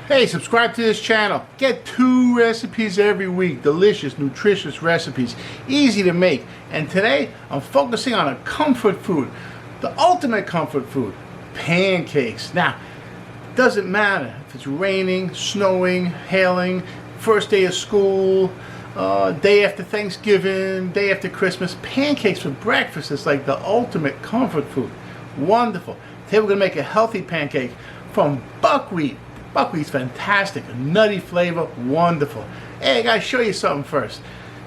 Hey, subscribe to this channel. Get 2 recipes every week. Delicious, nutritious recipes. Easy to make. And today, I'm focusing on a comfort food. The ultimate comfort food. Pancakes. Now, doesn't matter if it's raining, snowing, hailing, first day of school, day after Thanksgiving, day after Christmas. Pancakes for breakfast is like the ultimate comfort food. Wonderful. Today we're going to make a healthy pancake from buckwheat. Buckwheat's fantastic, a nutty flavor, wonderful. Hey, I gotta show you something first.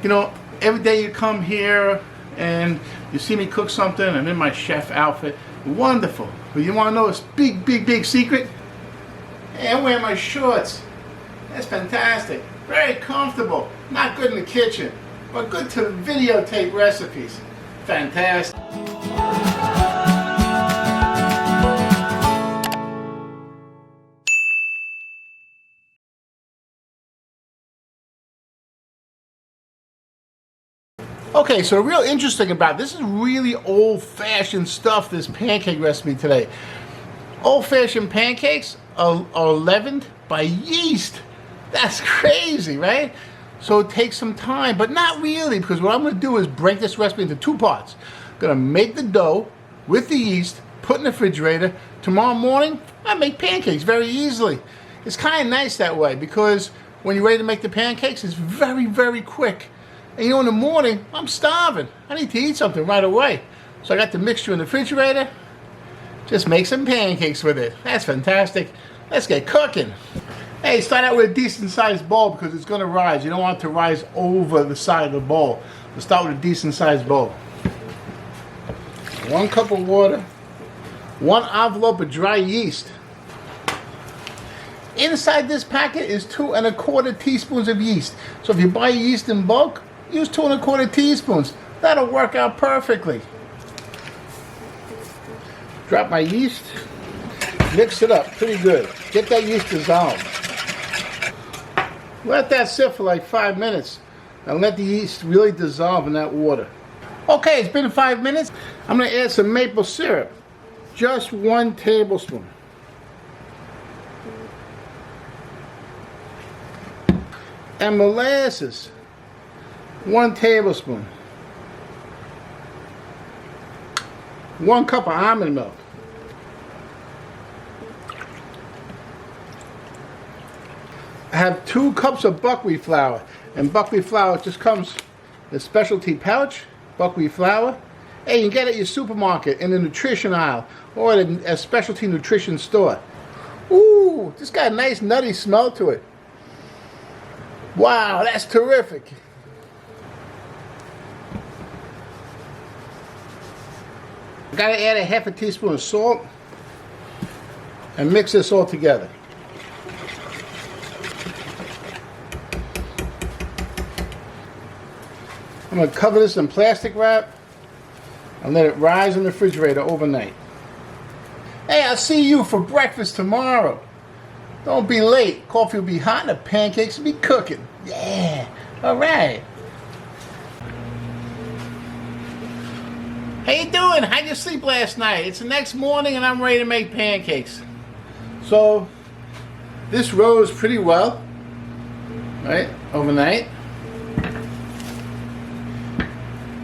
You know, every day you come here and you see me cook something, I'm in my chef outfit, wonderful. But you wanna know this big secret? Hey, I'm wearing my shorts. That's fantastic. Very comfortable. Not good in the kitchen, but good to videotape recipes. Fantastic. Okay, so the real interesting about this is really old-fashioned stuff, this pancake recipe today. Old-fashioned pancakes are leavened by yeast. That's crazy, right? So it takes some time, but not really, because what I'm going to do is break this recipe into 2 parts. I'm going to make the dough with the yeast, put in the refrigerator. Tomorrow morning, I make pancakes very easily. It's kind of nice that way, because when you're ready to make the pancakes, it's very quick. And you know, in the morning, I'm starving. I need to eat something right away. So I got the mixture in the refrigerator. Just make some pancakes with it. That's fantastic. Let's get cooking. Hey, start out with a decent sized bowl because it's going to rise. You don't want it to rise over the side of the bowl. So start with a decent sized bowl. 1 cup of water. 1 envelope of dry yeast. Inside this packet is 2 1/4 teaspoons of yeast. So if you buy yeast in bulk, use 2 1/4 teaspoons. That'll work out perfectly. Drop my yeast. Mix it up pretty good. Get that yeast dissolved. Let that sit for like 5 minutes. And let the yeast really dissolve in that water. Okay, it's been 5 minutes. I'm going to add some maple syrup. Just 1 tablespoon. And molasses. 1 tablespoon. 1 cup of almond milk. I have 2 cups of buckwheat flour. And buckwheat flour just comes in a specialty pouch. Buckwheat flour. Hey, you can get it at your supermarket in the nutrition aisle or at a specialty nutrition store. Ooh, this got a nice nutty smell to it. Wow, that's terrific. Gotta add a 1/2 teaspoon of salt and mix this all together. I'm gonna cover this in plastic wrap and let it rise in the refrigerator overnight. Hey, I'll see you for breakfast tomorrow. Don't be late. Coffee will be hot and the pancakes will be cooking. Yeah, all right. How you doing? How'd you sleep last night? It's the next morning and I'm ready to make pancakes. So, this rose pretty well, right, overnight.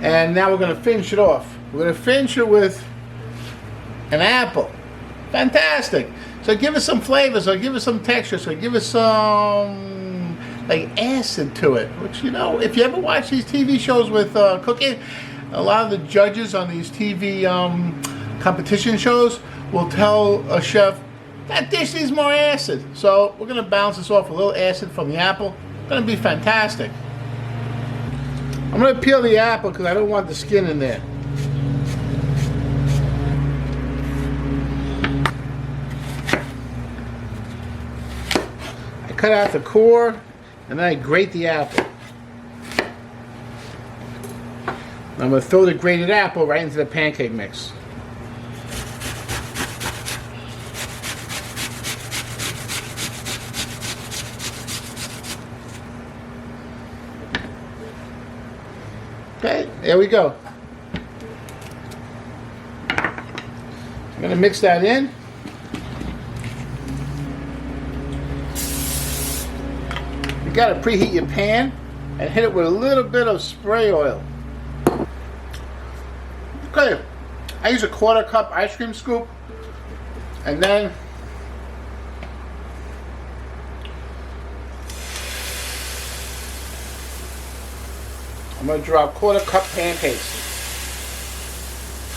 And now we're going to finish it off. We're going to finish it with an apple. Fantastic. So give us some flavors, or give us some texture, so give us some like acid to it. Which, you know, if you ever watch these TV shows with cooking, a lot of the judges on these TV competition shows will tell a chef, that dish needs more acid. So we're going to balance this off with a little acid from the apple. It's going to be fantastic. I'm going to peel the apple because I don't want the skin in there. I cut out the core and then I grate the apple. I'm going to throw the grated apple right into the pancake mix. Okay, there we go. I'm going to mix that in. gotta preheat your pan and hit it with a little bit of spray oil. Okay, I use a 1/4 cup ice cream scoop, and then I'm going to drop 1/4 cup pancakes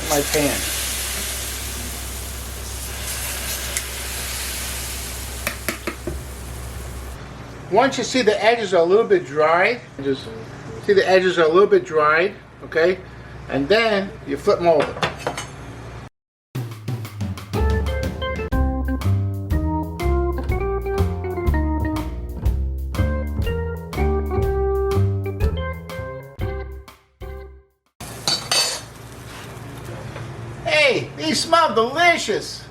in my pan. Once you see the edges are a little bit dried, just see the edges are a little bit dried, okay? And then you flip them over. Hey, these smell delicious.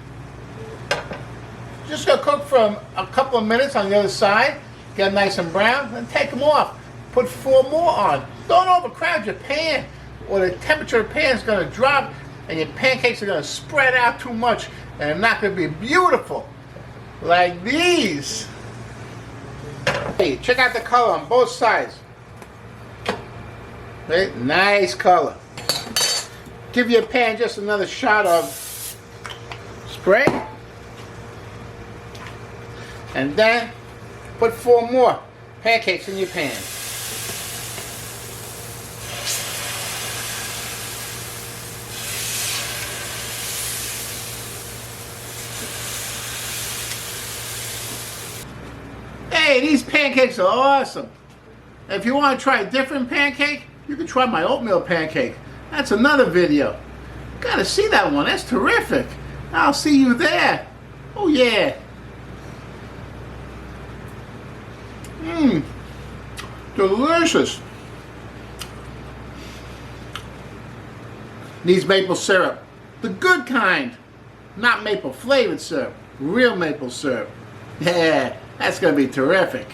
Just gonna cook for a couple of minutes on the other side. Get them nice and brown, then take them off. Put 4 more on. Don't overcrowd your pan, or the temperature of the pan is gonna drop, and your pancakes are gonna spread out too much, and they're not gonna be beautiful like these. Hey, check out the color on both sides. Right? Nice color. Give your pan just another shot of spray, and then put 4 more pancakes in your pan. Hey, these pancakes are awesome. If you want to try a different pancake, you can try my oatmeal pancake. That's another video. Gotta see that one. That's terrific. I'll see you there. Oh yeah. Mmm. Delicious. Needs maple syrup. The good kind. Not maple flavored syrup. Real maple syrup. Yeah, that's gonna be terrific.